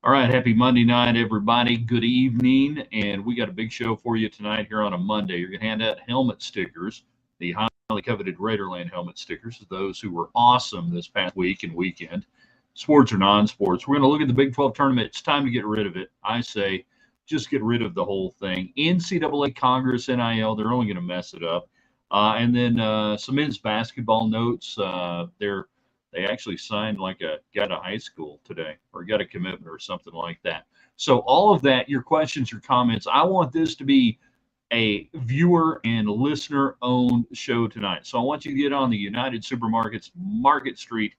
All right, happy Monday night, everybody. Good evening, and we got a big show for you tonight here on a Monday. You're going to hand out helmet stickers, the highly coveted Raiderland helmet stickers, those who were awesome this past week and weekend, sports or non-sports. We're going to look at the Big 12 tournament. It's time to get rid of it. I say just get rid of the whole thing. NCAA, Congress, NIL, they're only going to mess it up. And then some men's basketball notes. They actually signed like a guy to high school today or got a commitment or something like that. So all of that, your questions, your comments, I want this to be a viewer and listener owned show tonight. So I want you to get on the United Supermarkets Market Street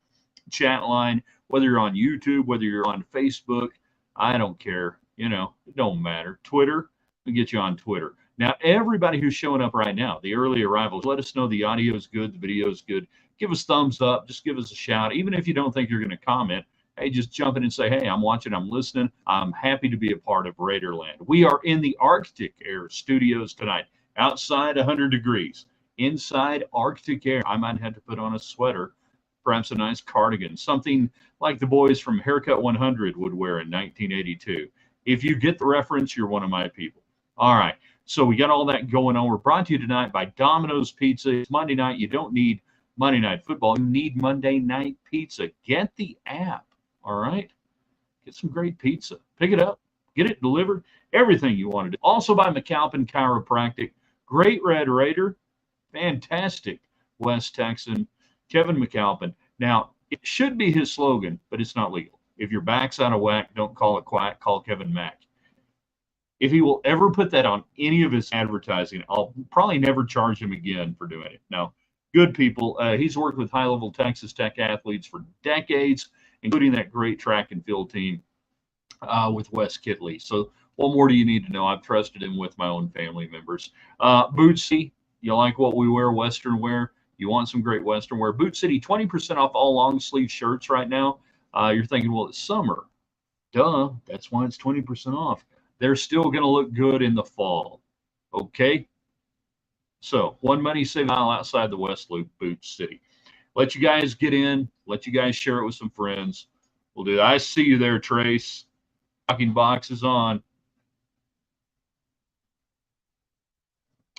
chat line, whether you're on YouTube, whether you're on Facebook, I don't care. It don't matter. Twitter, we get you on Twitter. Now, everybody who's showing up right now, the early arrivals, let us know the audio is good, the video is good. Give us thumbs up. Just give us a shout. Even if you don't think you're going to comment, hey, just jump in and say, hey, I'm watching, I'm listening. I'm happy to be a part of Raiderland. We are in the Arctic Air studios tonight. Outside 100 degrees. Inside Arctic Air. I might have to put on a sweater, perhaps a nice cardigan, something like the boys from Haircut 100 would wear in 1982. If you get the reference, you're one of my people. All right. So we got all that going on. We're brought to you tonight by Domino's Pizza. It's Monday night. You don't need Monday Night Football. You need Monday Night Pizza. Get the app, all right? Get some great pizza. Pick it up. Get it delivered. Everything you want to do. Also by McAlpin Chiropractic. Great Red Raider. Fantastic West Texan. Kevin McAlpin. Now, it should be his slogan, but it's not legal. If your back's out of whack, don't call it quack. Call Kevin Mack. If he will ever put that on any of his advertising, I'll probably never charge him again for doing it. No. Good people. He's worked with high-level Texas Tech athletes for decades, including that great track and field team with Wes Kitley. So what more do you need to know? I've trusted him with my own family members. Boot City, you like what we wear, Western wear? You want some great Western wear? Boot City, 20% off all long-sleeve shirts right now. You're thinking, well, it's summer. Duh, that's why it's 20% off. They're still going to look good in the fall. Okay? So, one money saving mile outside the West Loop, Boot City. Let you guys get in. Let you guys share it with some friends. We'll do that. I see you there, Trace. Talking box is on.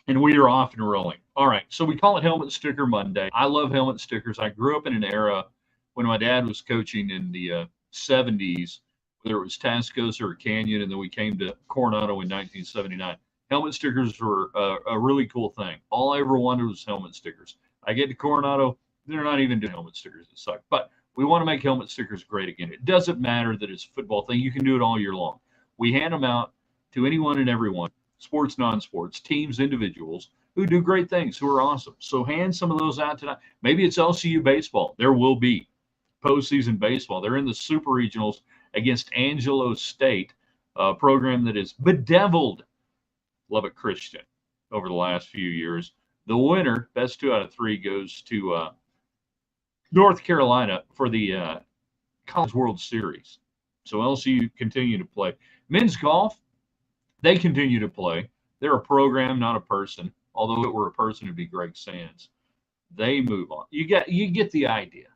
And we are off and rolling. All right. So, we call it Helmet Sticker Monday. I love helmet stickers. I grew up in an era when my dad was coaching in the 70s, whether it was Tascosa or Canyon, and then we came to Coronado in 1979. Helmet stickers were a really cool thing. All I ever wanted was helmet stickers. I get to Coronado, they're not even doing helmet stickers. It sucks. But we want to make helmet stickers great again. It doesn't matter that it's a football thing. You can do it all year long. We hand them out to anyone and everyone, sports, non-sports, teams, individuals, who do great things, who are awesome. So hand some of those out tonight. Maybe it's LCU baseball. There will be postseason baseball. They're in the super regionals against Angelo State, a program that is bedeviled Lubbock Christian over the last few years. The winner, best 2 out of 3, goes to North Carolina for the College World Series. So LCU continue to play. Men's golf, they continue to play. They're a program, not a person. Although if it were a person, it'd be Greg Sands. They move on. You get the idea.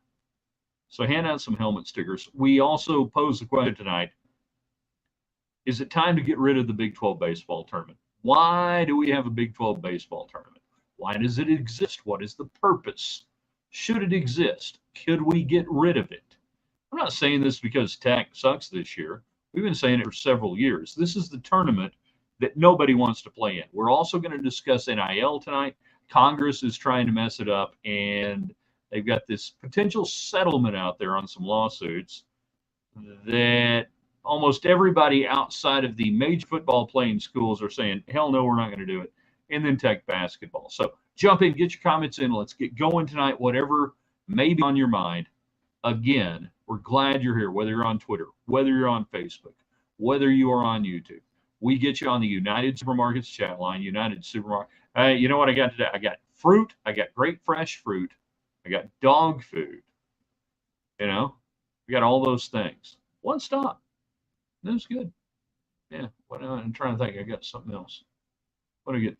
So hand out some helmet stickers. We also pose the question tonight, is it time to get rid of the Big 12 baseball tournament? Why do we have a Big 12 baseball tournament? Why does it exist? What is the purpose? Should it exist? Could we get rid of it? I'm not saying this because Tech sucks this year. We've been saying it for several years. This is the tournament that nobody wants to play in. We're also going to discuss NIL tonight. Congress is trying to mess it up, and they've got this potential settlement out there on some lawsuits that almost everybody outside of the major football playing schools are saying, hell no, we're not going to do it. And then Tech basketball. So jump in, get your comments in. Let's get going tonight, whatever may be on your mind. Again, we're glad you're here, whether you're on Twitter, whether you're on Facebook, whether you are on YouTube. We get you on the United Supermarkets chat line, United Supermarket. You know what I got today? I got fruit. I got great fresh fruit. I got dog food. We got all those things. One stop. That was good. Yeah. I'm trying to think. I got something else. What do I get?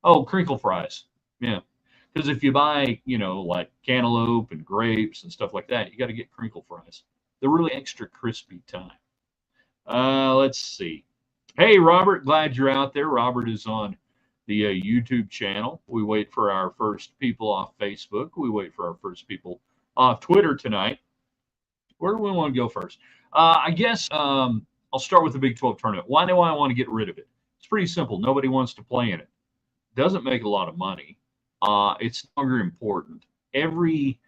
Oh, crinkle fries. Yeah. Because if you buy, like cantaloupe and grapes and stuff like that, you got to get crinkle fries. They're really extra crispy time. Let's see. Hey, Robert, glad you're out there. Robert is on the YouTube channel. We wait for our first people off Facebook. We wait for our first people off Twitter tonight. Where do we want to go first? I guess I'll start with the Big 12 tournament. Why do I want to get rid of it? It's pretty simple. Nobody wants to play in it. Doesn't make a lot of money. It's no longer important. Every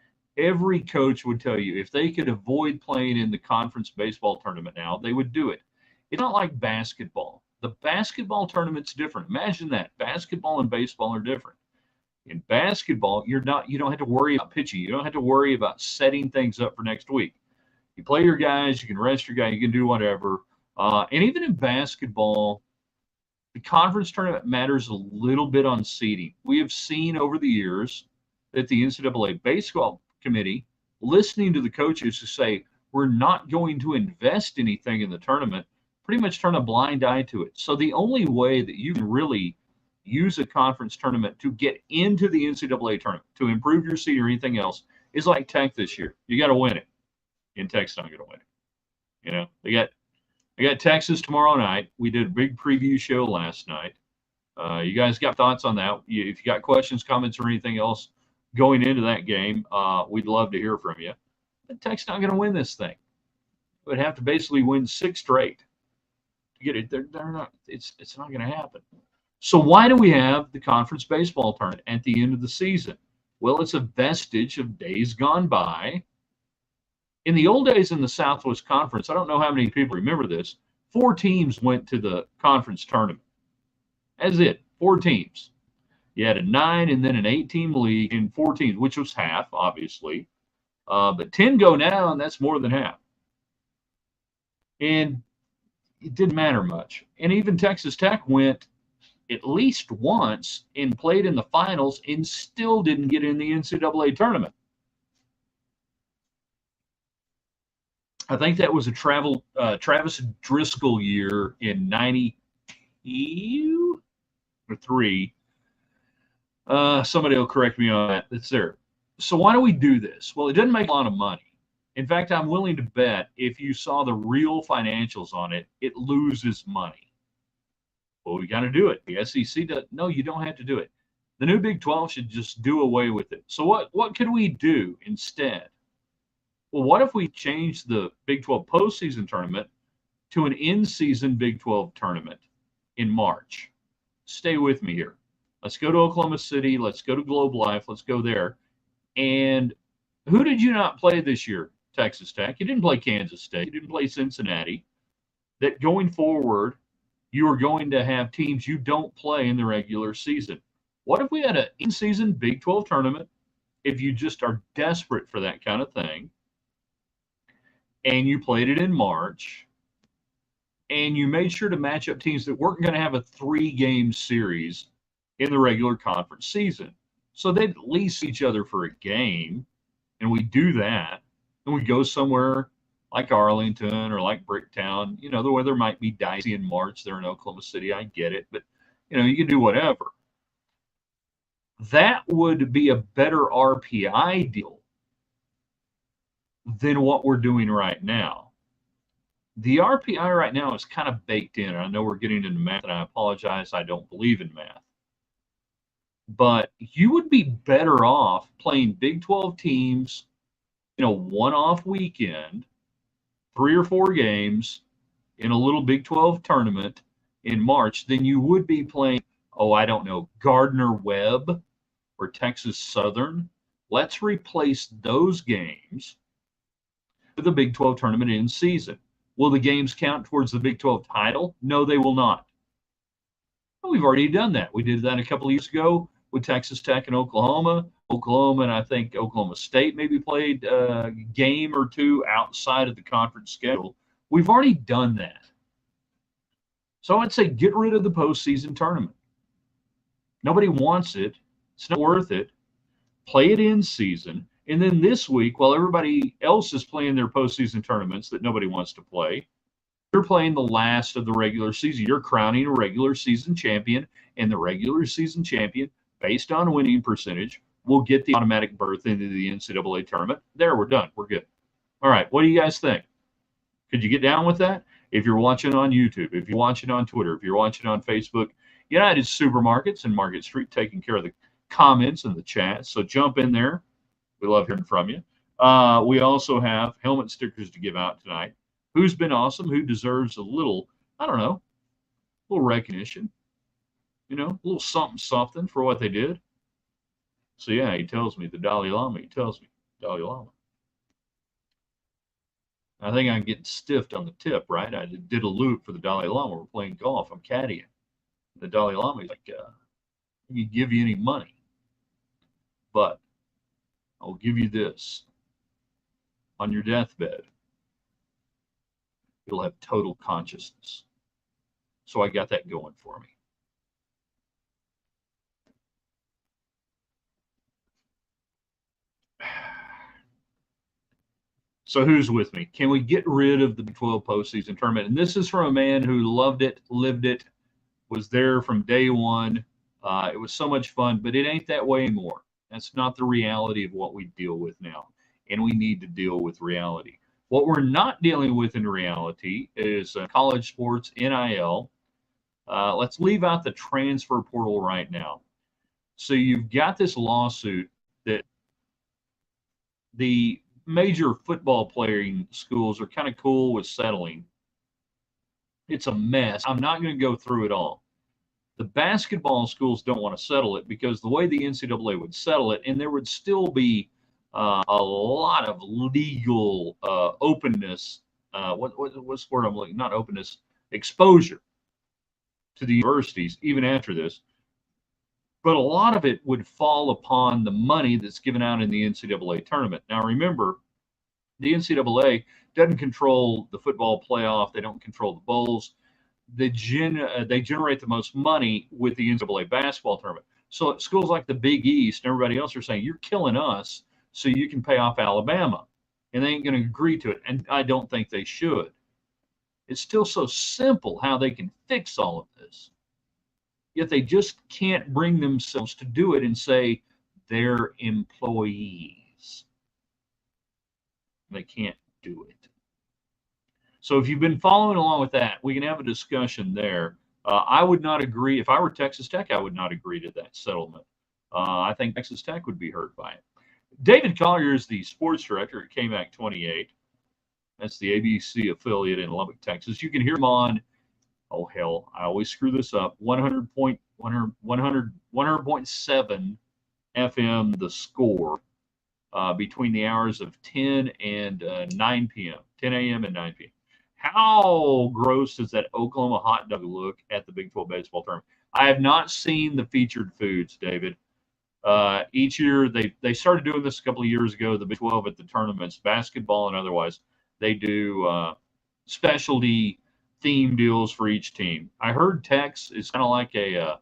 coach would tell you if they could avoid playing in the conference baseball tournament now, they would do it. It's not like basketball. The basketball tournament's different. Imagine that. Basketball and baseball are different. In basketball, you don't have to worry about pitching. You don't have to worry about setting things up for next week. You play your guys, you can rest your guy, you can do whatever. And even in basketball, the conference tournament matters a little bit on seeding. We have seen over the years that the NCAA baseball committee, listening to the coaches who say, we're not going to invest anything in the tournament, pretty much turn a blind eye to it. So the only way that you can really use a conference tournament to get into the NCAA tournament, to improve your seed or anything else, is like Tech this year. You got to win it. And Tech's not going to win it. You know, they got Texas tomorrow night. We did a big preview show last night. You guys got thoughts on that? If you got questions, comments, or anything else going into that game, we'd love to hear from you. But Tech's not going to win this thing. Would have to basically win 6 straight to get it. They're not. It's not going to happen. So why do we have the conference baseball tournament at the end of the season? Well, it's a vestige of days gone by. In the old days in the Southwest Conference, I don't know how many people remember this, 4 teams went to the conference tournament. That's it, 4 teams. You had a 9 and then an 8-team league in 4 teams, which was half, obviously. But 10 go now, and that's more than half. And it didn't matter much. And even Texas Tech went at least once and played in the finals and still didn't get in the NCAA tournament. I think that was a Travis Driscoll year in 92 or 3. Somebody will correct me on that. It's there. So why do we do this? Well, it doesn't make a lot of money. In fact, I'm willing to bet if you saw the real financials on it, it loses money. Well, we got to do it. The SEC does. No, you don't have to do it. The new Big 12 should just do away with it. So what could we do instead? Well, what if we change the Big 12 postseason tournament to an in-season Big 12 tournament in March? Stay with me here. Let's go to Oklahoma City. Let's go to Globe Life. Let's go there. And who did you not play this year, Texas Tech? You didn't play Kansas State. You didn't play Cincinnati. That going forward, you are going to have teams you don't play in the regular season. What if we had an in-season Big 12 tournament, if you just are desperate for that kind of thing, and you played it in March, and you made sure to match up teams that weren't going to have a 3-game series in the regular conference season. So they'd at least see each other for a game, and we do that, and we go somewhere like Arlington or like Bricktown. You know, the weather might be dicey in March there in Oklahoma City. I get it, but, you know, you can do whatever. That would be a better RPI deal than what we're doing right now. The RPI right now is kind of baked in. I know we're getting into math, and I apologize. I don't believe in math. But you would be better off playing Big 12 teams in a one-off weekend, 3 or 4 games in a little Big 12 tournament in March than you would be playing, I don't know, Gardner-Webb or Texas Southern. Let's replace those games with the Big 12 tournament in season. Will the games count towards the Big 12 title? No, they will not. Well, we've already done that. We did that a couple of years ago with Texas Tech and Oklahoma. Oklahoma and I think Oklahoma State maybe played a game or 2 outside of the conference schedule. We've already done that. So I'd say get rid of the postseason tournament. Nobody wants it. It's not worth it. Play it in season. And then this week, while everybody else is playing their postseason tournaments that nobody wants to play, you're playing the last of the regular season. You're crowning a regular season champion, and the regular season champion, based on winning percentage, will get the automatic berth into the NCAA tournament. There, we're done. We're good. All right, what do you guys think? Could you get down with that? If you're watching on YouTube, if you're watching on Twitter, if you're watching on Facebook, United Supermarkets and Market Street taking care of the comments and the chat. So jump in there. We love hearing from you. We also have helmet stickers to give out tonight. Who's been awesome? Who deserves a little, I don't know, a little recognition? You know, a little something for what they did. So yeah, he tells me the Dalai Lama. He tells me Dalai Lama. I think I'm getting stiffed on the tip, right? I did a loop for the Dalai Lama. We're playing golf. I'm caddying. The Dalai Lama is like, "I can give you any money, but I'll give you this. On your deathbed, you'll have total consciousness." So I got that going for me. So who's with me? Can we get rid of the Big 12 postseason tournament? And this is from a man who loved it, lived it, was there from day one. It was so much fun, but it ain't that way anymore. That's not the reality of what we deal with now. And we need to deal with reality. What we're not dealing with in reality is college sports, NIL. Let's leave out the transfer portal right now. So you've got this lawsuit that the major football playing schools are kind of cool with settling. It's a mess. I'm not going to go through it all. The basketball schools don't want to settle it because the way the NCAA would settle it, and there would still be a lot of legal openness. What's the word I'm looking? Not openness, exposure to the universities even after this. But a lot of it would fall upon the money that's given out in the NCAA tournament. Now, remember, the NCAA doesn't control the football playoff. They don't control the bowls. They generate the most money with the NCAA basketball tournament. So schools like the Big East and everybody else are saying, you're killing us so you can pay off Alabama. And they ain't going to agree to it. And I don't think they should. It's still so simple how they can fix all of this. Yet they just can't bring themselves to do it and say they're employees. They can't do it. So if you've been following along with that, we can have a discussion there. I would not agree. If I were Texas Tech, I would not agree to that settlement. I think Texas Tech would be hurt by it. David Collier is the sports director at KMAC 28. That's the ABC affiliate in Lubbock, Texas. You can hear him on, oh hell, I always screw this up, 100.7 FM, The Score, between the hours of 10 and 9 p.m., 10 a.m. and 9 p.m. How gross does that Oklahoma hot dog look at the Big 12 baseball tournament? I have not seen the featured foods, David. Each year, they started doing this a couple of years ago, the Big 12 at the tournaments, basketball and otherwise. They do specialty theme deals for each team. I heard Tex is kind of like a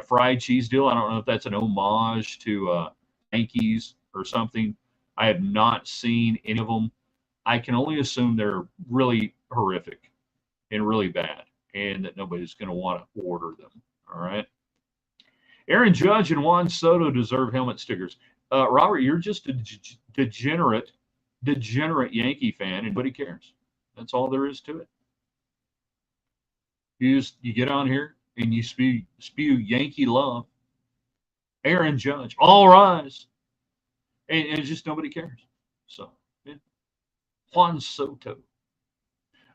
fried cheese deal. I don't know if that's an homage to Yankees or something. I have not seen any of them. I can only assume they're really horrific and really bad, and that nobody's going to want to order them. All right. Aaron Judge and Juan Soto deserve helmet stickers. Robert, you're just a degenerate Yankee fan, and nobody cares. That's all there is to it. You get on here and you spew Yankee love. Aaron Judge, all rise, and just nobody cares. So, yeah. Juan Soto.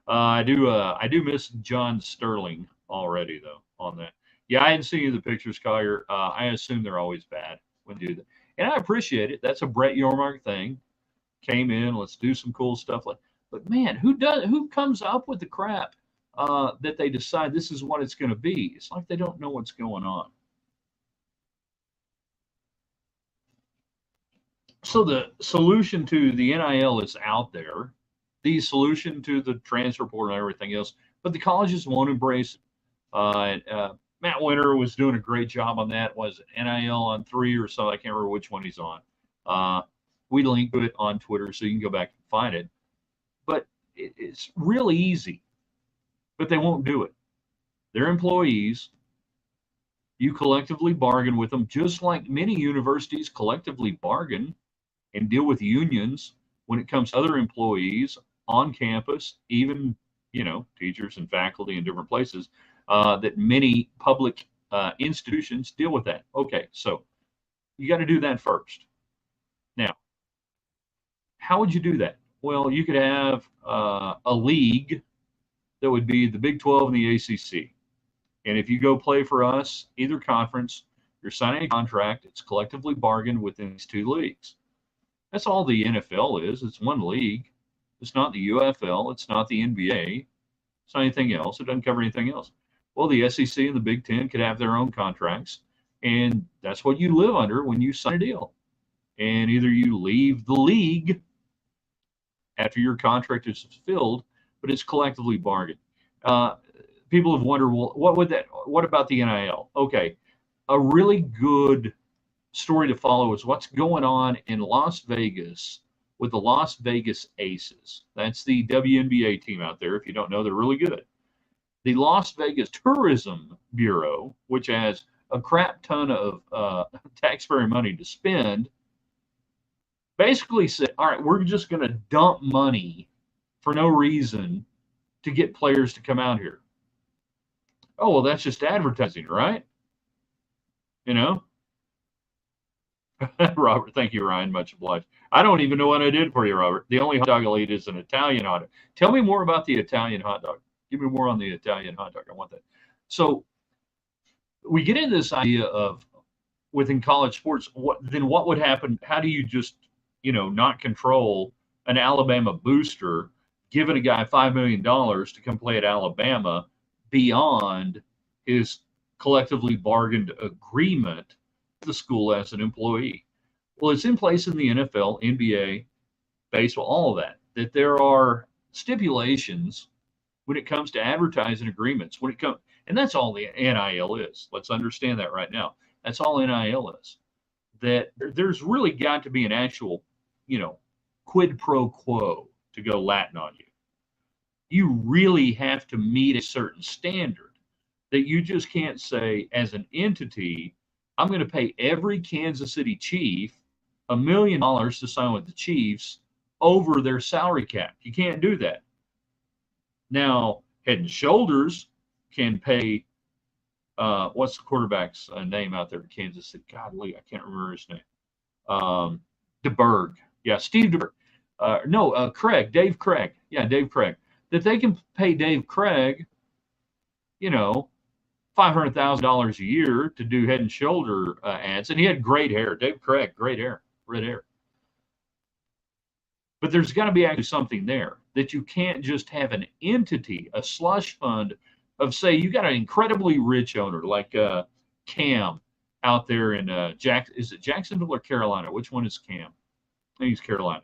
I do miss John Sterling already though on that. Yeah, I hadn't seen any of the pictures, Collier. I assume they're always bad when they do that, and I appreciate it. That's a Brett Yormark thing. Came in, let's do some cool stuff. But man, who comes up with the crap that they decide this is what it's going to be? It's like they don't know what's going on. So the solution to the NIL is out there. The solution to the transfer portal and everything else, but the colleges won't embrace it. Matt Winter was doing a great job on that. Was it NIL on 3 or so? I can't remember which one he's on. We link to it on Twitter, so you can go back and find it. But it's really easy, but they won't do it. They're employees. You collectively bargain with them, just like many universities collectively bargain and deal with unions when it comes to other employees on campus, even teachers and faculty in different places, that many public institutions deal with that. Okay, so you got to do that first. Now, how would you do that? Well, you could have a league that would be the Big 12 and the ACC. And if you go play for us, either conference, you're signing a contract. It's collectively bargained within these two leagues. That's all the NFL is. It's one league. It's not the UFL. It's not the NBA. It's not anything else. It doesn't cover anything else. Well, the SEC and the Big Ten could have their own contracts, and that's what you live under when you sign a deal. And either you leave the league after your contract is fulfilled, but it's collectively bargained. People have wondered, well, what about the NIL? Okay, a really good story to follow is what's going on in Las Vegas with the Las Vegas Aces. That's the WNBA team out there. If you don't know, they're really good. The Las Vegas Tourism Bureau, which has a crap ton of taxpayer money to spend, basically said, all right, we're just going to dump money for no reason to get players to come out here. Oh, well, that's just advertising, right? Robert, thank you, Ryan. Much obliged. I don't even know what I did for you, Robert. The only hot dog I'll eat is an Italian hot dog. Tell me more about the Italian hot dog. Give me more on the Italian hot dog. I want that. So we get into this idea of within college sports, what would happen? How do you just, not control an Alabama booster, giving a guy $5 million to come play at Alabama beyond his collectively bargained agreement with the school as an employee? Well, it's in place in the NFL, NBA, baseball, all of that there are stipulations when it comes to advertising agreements, and that's all the NIL is. Let's understand that right now. That's all NIL is. That there's really got to be an actual, quid pro quo, to go Latin on you. You really have to meet a certain standard that you just can't say as an entity, I'm going to pay every Kansas City Chief $1 million to sign with the Chiefs over their salary cap. You can't do that. Now, Head and Shoulders can pay, what's the quarterback's name out there in Kansas City? Godly, I can't remember his name. DeBerg. Yeah, Steve DeBerg. Craig, Dave Craig. Yeah, Dave Craig. That they can pay Dave Craig, $500,000 a year to do Head and Shoulder ads. And he had great hair. Dave Craig, great hair, red hair. But there's got to be actually something there that you can't just have an entity, a slush fund of, say, you got an incredibly rich owner like Cam out there in is it Jacksonville or Carolina? Which one is Cam? I think it's Carolina.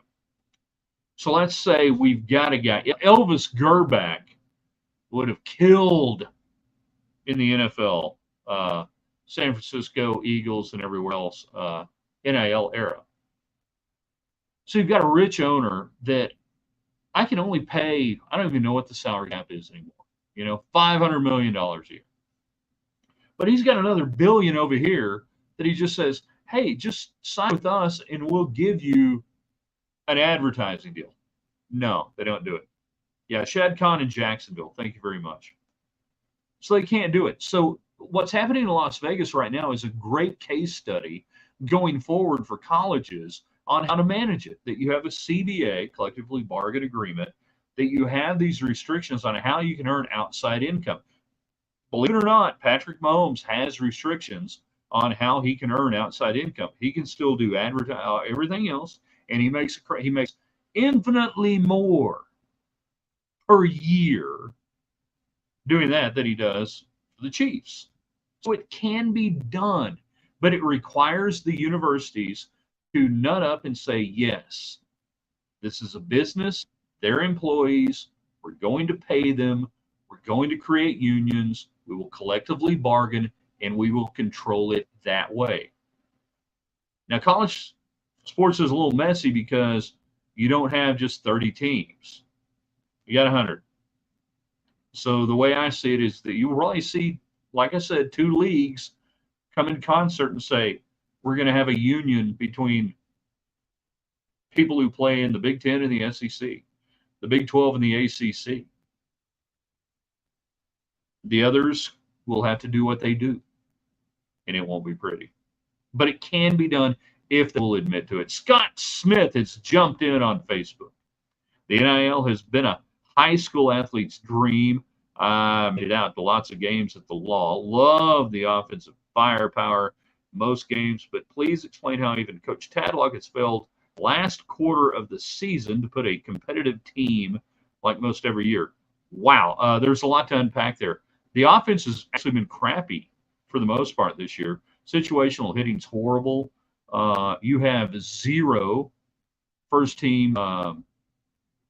So let's say we've got a guy, Elvis Gerback would have killed in the NFL, San Francisco Eagles and everywhere else, NIL era. So you've got a rich owner that I can only pay, I don't even know what the salary cap is anymore, $500 million a year. But he's got another billion over here that he just says, hey, just sign with us and we'll give you an advertising deal. No, they don't do it. Yeah, Shad Khan in Jacksonville, thank you very much. So they can't do it. So what's happening in Las Vegas right now is a great case study going forward for colleges on how to manage it, that you have a CBA, collectively bargained agreement, that you have these restrictions on how you can earn outside income. Believe it or not, Patrick Mahomes has restrictions on how he can earn outside income. He can still do everything else, and he makes infinitely more per year doing that than he does for the Chiefs. So it can be done, but it requires the universities to nut up and say, yes, this is a business, they're employees, we're going to pay them, we're going to create unions, we will collectively bargain, and we will control it that way. Now, college sports is a little messy because you don't have just 30 teams. You got 100. So the way I see it is that you really see, like I said, two leagues come in concert and say, we're going to have a union between people who play in the Big Ten and the SEC, the Big 12 and the ACC. The others will have to do what they do, and it won't be pretty. But it can be done if they will admit to it. Scott Smith has jumped in on Facebook. The NIL has been a high school athlete's dream. I made it out to lots of games at the Law. Love the offensive firepower most games, but please explain how even Coach Tadlock has failed last quarter of the season to put a competitive team like most every year. Wow, there's a lot to unpack there. The offense has actually been crappy for the most part this year. Situational hitting's horrible. You have zero first team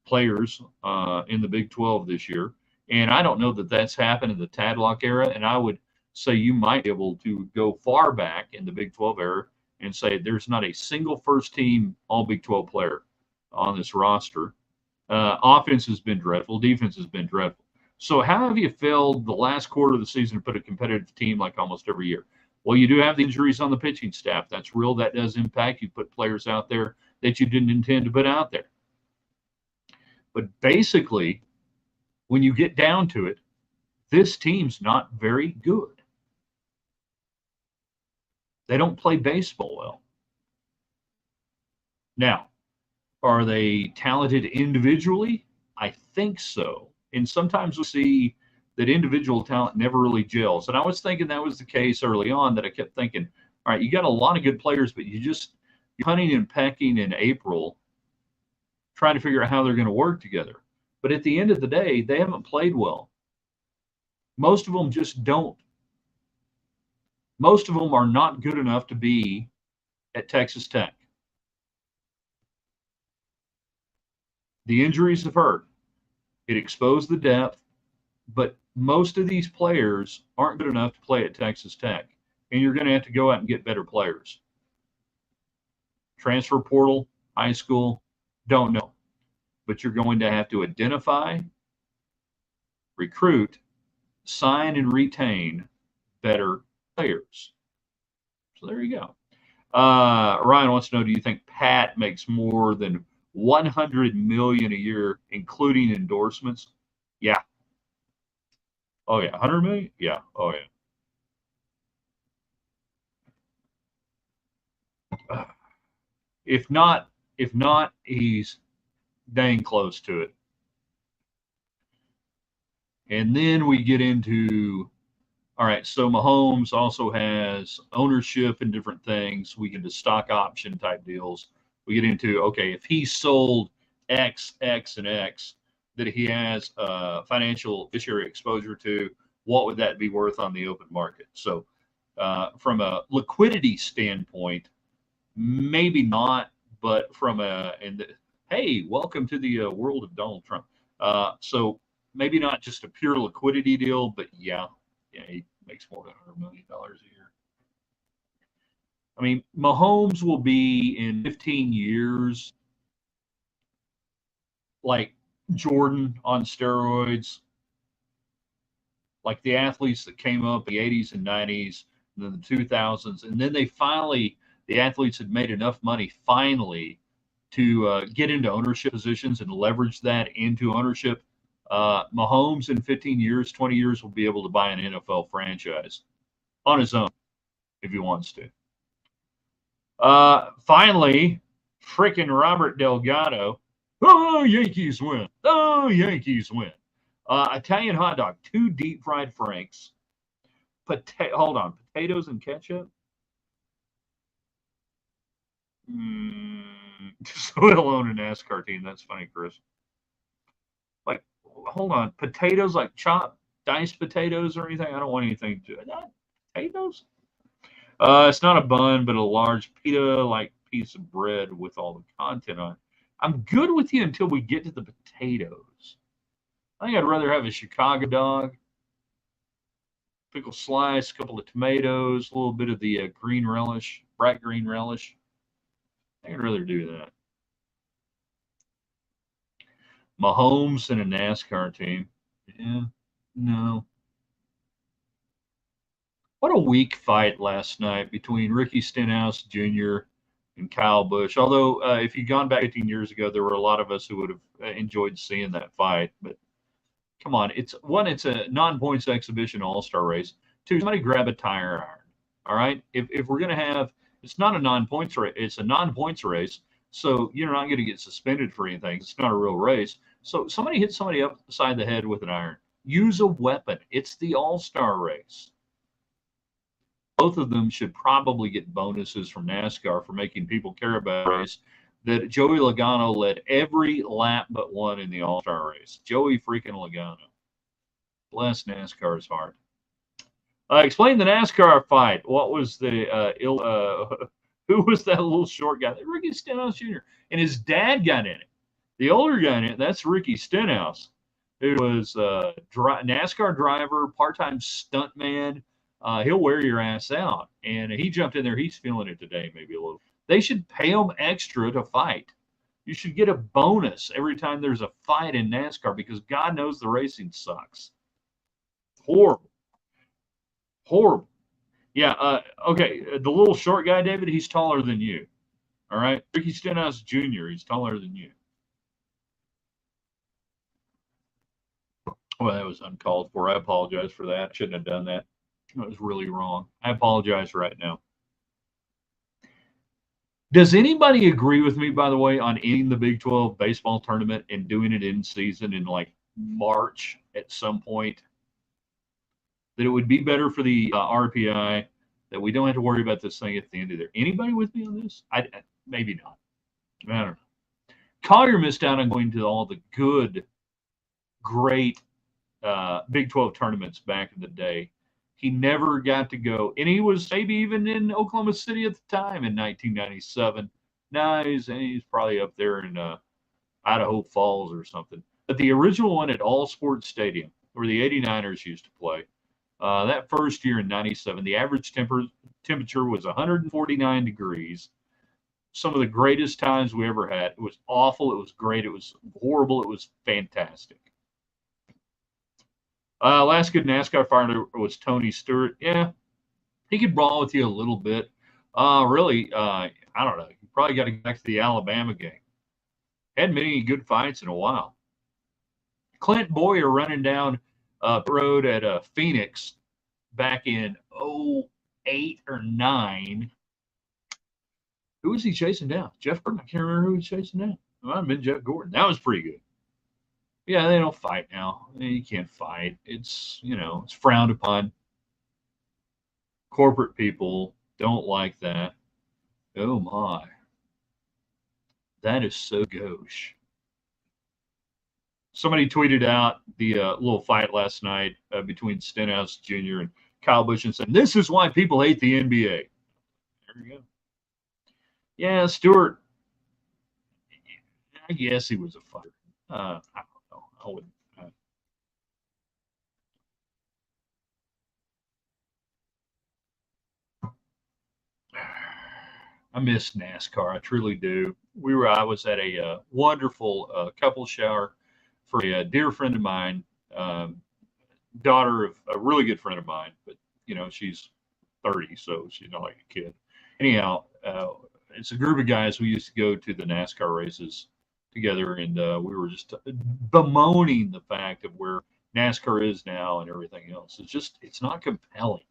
players in the Big 12 this year. And I don't know that that's happened in the Tadlock era. And I would say you might be able to go far back in the Big 12 era and say there's not a single first team all Big 12 player on this roster. Offense has been dreadful. Defense has been dreadful. So how have you failed the last quarter of the season to put a competitive team like almost every year? Well, you do have the injuries on the pitching staff. That's real. That does impact. You put players out there that you didn't intend to put out there. But basically, when you get down to it, this team's not very good. They don't play baseball well. Now, are they talented individually? I think so. And sometimes we see that individual talent never really gels. And I was thinking that was the case early on, that I kept thinking, all right, you got a lot of good players, but you're hunting and pecking in April, trying to figure out how they're going to work together. But at the end of the day, they haven't played well. Most of them just don't. Most of them are not good enough to be at Texas Tech. The injuries have hurt. It exposed the depth, but most of these players aren't good enough to play at Texas Tech. And you're going to have to go out and get better players. Transfer portal, high school, don't know. But you're going to have to identify, recruit, sign, and retain better players. So there you go. Ryan wants to know, do you think Pat makes more than $100 million a year, including endorsements? Yeah. Oh yeah, 100 million? Yeah. Oh yeah. If not, he's dang close to it. And then we get into, all right, so Mahomes also has ownership in different things. We get into stock option type deals. We get into, okay, if he sold X, X, and X that he has financial fishery exposure to, what would that be worth on the open market? So from a liquidity standpoint, maybe not, but from hey, welcome to the world of Donald Trump. So maybe not just a pure liquidity deal, but yeah, he makes more than $100 million a year. I mean, Mahomes will be in 15 years like Jordan on steroids, like the athletes that came up in the 80s and 90s, and then the 2000s, and then the athletes had made enough money finally to get into ownership positions and leverage that into ownership. Mahomes in 15 years, 20 years will be able to buy an NFL franchise on his own if he wants to. Finally, freaking Robert Delgado. Oh, Yankees win. Oh, Yankees win. Italian hot dog, 2 deep fried franks. Hold on, potatoes and ketchup? So he'll own a NASCAR team. That's funny, Chris. Like, hold on, potatoes, like chopped, diced potatoes or anything? I don't want anything to that. Potatoes? It's not a bun, but a large pita-like piece of bread with all the content on it. I'm good with you until we get to the potatoes. I think I'd rather have a Chicago dog, pickle slice, a couple of tomatoes, a little bit of the green relish, bright green relish. I think I'd rather do that. Mahomes and a NASCAR team. Yeah, no. What a weak fight last night between Ricky Stenhouse Jr. and Kyle Busch. Although, if you'd gone back 15 years ago, there were a lot of us who would have enjoyed seeing that fight. But Come on, it's a non-points exhibition all-star race. Two, somebody grab a tire iron. All right, if we're gonna have, it's not a non-points race, it's a non-points race, so you're not going to get suspended for anything. It's not a real race. So somebody hit somebody upside the head with an iron. Use a weapon. It's the all-star race. Both of them should probably get bonuses from NASCAR for making people care about a race that Joey Logano led every lap but one in the all-star race. Joey freaking Logano. Bless NASCAR's heart. Explain the NASCAR fight. What was the who was that little short guy? Ricky Stenhouse Jr. And his dad got in it. The older guy in it, that's Ricky Stenhouse, who was NASCAR driver, part-time stuntman. He'll wear your ass out. And he jumped in there. He's feeling it today, maybe a little. They should pay him extra to fight. You should get a bonus every time there's a fight in NASCAR because God knows the racing sucks. Horrible. Horrible. Yeah. Okay. The little short guy, David, he's taller than you. All right. Ricky Stenhouse Jr., he's taller than you. Well, that was uncalled for. I apologize for that. Shouldn't have done that. That was really wrong. I apologize right now. Does anybody agree with me, by the way, on ending the Big 12 baseball tournament and doing it in season in like March at some point? That it would be better for the RPI, that we don't have to worry about this thing at the end of there. Anybody with me on this? Maybe not. I don't know. Collier missed out on going to all the good, great Big 12 tournaments back in the day. He never got to go, and he was maybe even in Oklahoma City at the time in 1997. Now he's probably up there in Idaho Falls or something. But the original one at All Sports Stadium, where the 89ers used to play, that first year in 97, the average temperature was 149 degrees. Some of the greatest times we ever had. It was awful. It was great. It was horrible. It was fantastic. Last good NASCAR fighter was Tony Stewart. Yeah, he could brawl with you a little bit. Really, I don't know. You probably got to get back to the Alabama game. Hadn't been any good fights in a while. Clint Boyer running down the road at Phoenix back in 08 or 09. Who was he chasing down? Jeff Gordon? I can't remember who he was chasing down. It might have been Jeff Gordon. That was pretty good. Yeah, they don't fight now. You can't fight. It's, it's frowned upon. Corporate people don't like that. Oh, my. That is so gauche. Somebody tweeted out the little fight last night between Stenhouse Jr. and Kyle Busch and said, "This is why people hate the NBA." There you go. Yeah, Stewart, I guess he was a fighter. I don't know. I wouldn't. I miss NASCAR. I truly do. I was at a wonderful couple shower for a dear friend of mine, daughter of a really good friend of mine, but she's 30, so she's not like a kid. Anyhow, it's a group of guys who used to go to the NASCAR races together, and we were just bemoaning the fact of where NASCAR is now and everything else. It's not compelling.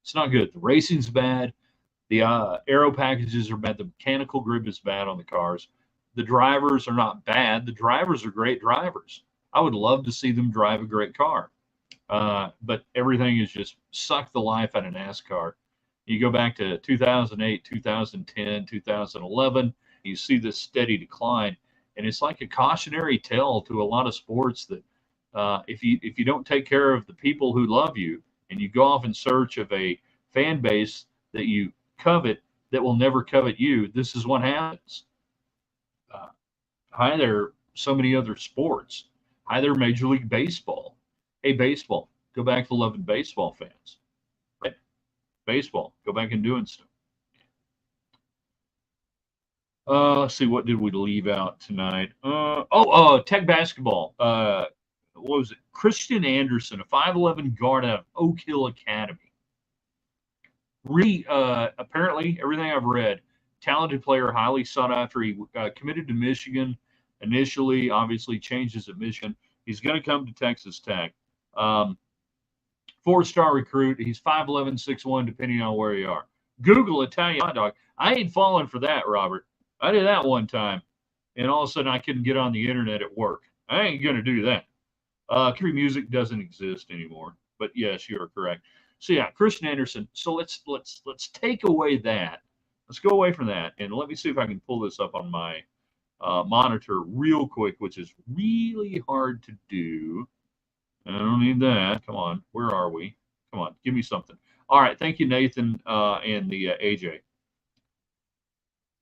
It's not good. The racing's bad. The aero packages are bad. The mechanical grip is bad on the cars. The drivers are not bad. The drivers are great drivers. I would love to see them drive a great car. But everything is just suck the life out of NASCAR. You go back to 2008, 2010, 2011, you see this steady decline. And it's like a cautionary tale to a lot of sports that if you don't take care of the people who love you and you go off in search of a fan base that you covet that will never covet you, this is what happens. Hi there, so many other sports. Hi there, Major League Baseball. Hey, baseball, go back to loving baseball fans. Right? Baseball, go back and doing stuff. Let's see, what did we leave out tonight? Tech basketball. What was it? Christian Anderson, a 5'11" guard out of Oak Hill Academy. Really, apparently, everything I've read, talented player, highly sought after. He committed to Michigan initially, obviously changes at Michigan. He's going to come to Texas Tech. 4-star recruit. He's 5'11", 6'1", depending on where you are. Google Italian hot dog. I ain't falling for that, Robert. I did that one time, and all of a sudden I couldn't get on the internet at work. I ain't going to do that. Country music doesn't exist anymore. But yes, you are correct. So yeah, Christian Anderson. So let's take away that. Let's go away from that, and let me see if I can pull this up on my monitor real quick, which is really hard to do. I don't need that. Come on, where are we? Come on, give me something. All right, thank you, Nathan and the AJ.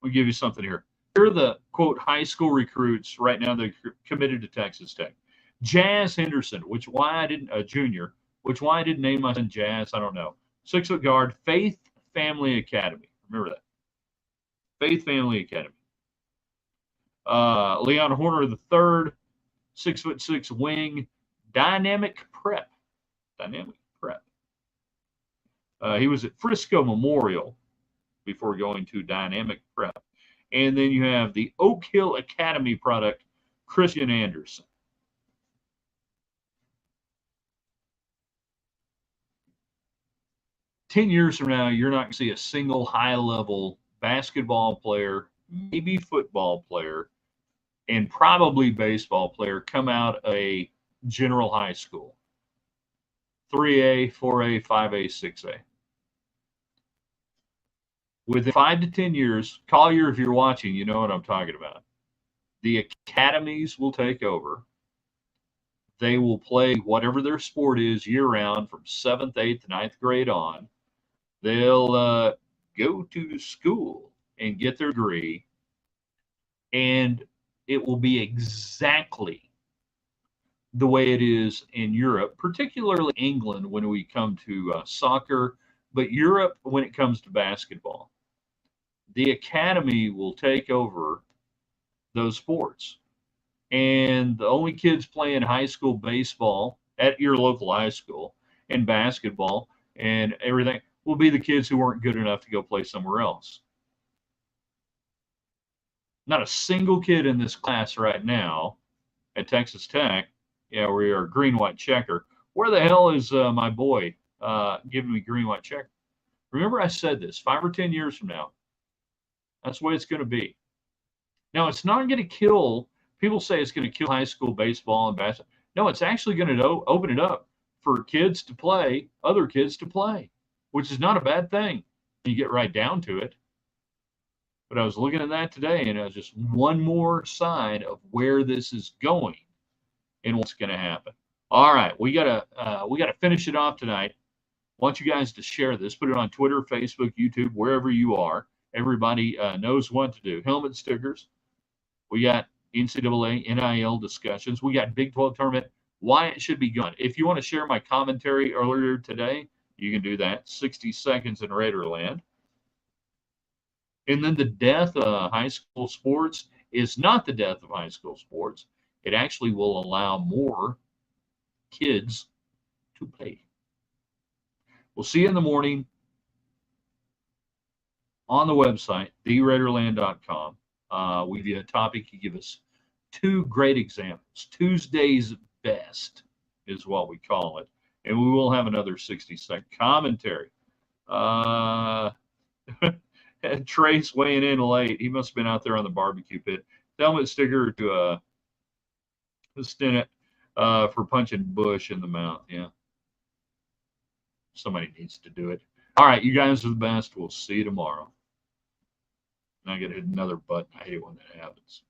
We'll give you something here. Here are the quote high school recruits right now. They're committed to Texas Tech. Jazz Henderson, junior, which why I didn't name my son Jazz, I don't know. 6-foot guard, Faith Family Academy. Remember that. Faith Family Academy. Leon Horner III, 6'6" wing, Dynamic Prep. Dynamic Prep. He was at Frisco Memorial before going to Dynamic Prep. And then you have the Oak Hill Academy product, Christian Anderson. "10 years from now, you're not going to see a single high-level basketball player, maybe football player, and probably baseball player come out of a general high school. 3A, 4A, 5A, 6A. Within 5 to 10 years, Collier, if you're watching, you know what I'm talking about. The academies will take over. They will play whatever their sport is year-round from 7th, 8th, 9th grade on. They'll go to school and get their degree, and it will be exactly the way it is in Europe, particularly England when we come to soccer, but Europe when it comes to basketball. The academy will take over those sports. And the only kids playing high school baseball at your local high school and basketball and everything will be the kids who weren't good enough to go play somewhere else. Not a single kid in this class right now at Texas Tech. Yeah, we are green, white checker. Where the hell is my boy giving me green, white checker? Remember I said this, 5 or 10 years from now, that's the way it's going to be. Now, it's not going to kill, people say it's going to kill high school baseball and basketball. No, it's actually going to open it up for kids to play, other kids to play, which is not a bad thing when you get right down to it. But I was looking at that today, and it was just one more sign of where this is going and what's going to happen. All right, we gotta finish it off tonight. I want you guys to share this, put it on Twitter, Facebook, YouTube, wherever you are. Everybody knows what to do. Helmet stickers. We got NCAA, NIL discussions. We got Big 12 tournament, why it should be gone. If you want to share my commentary earlier today, you can do that. 60 seconds in Raiderland. And then the death of high school sports is not the death of high school sports. It actually will allow more kids to play. We'll see you in the morning on the website, theraiderland.com. We give you a topic. You give us 2 great examples. Tuesday's best is what we call it. And we will have another 60-second commentary. Trace weighing in late. He must have been out there on the barbecue pit. Helmet sticker to Stinnett for punching Bush in the mouth. Yeah. Somebody needs to do it. All right, you guys are the best. We'll see you tomorrow. And I get another button. I hate when that happens.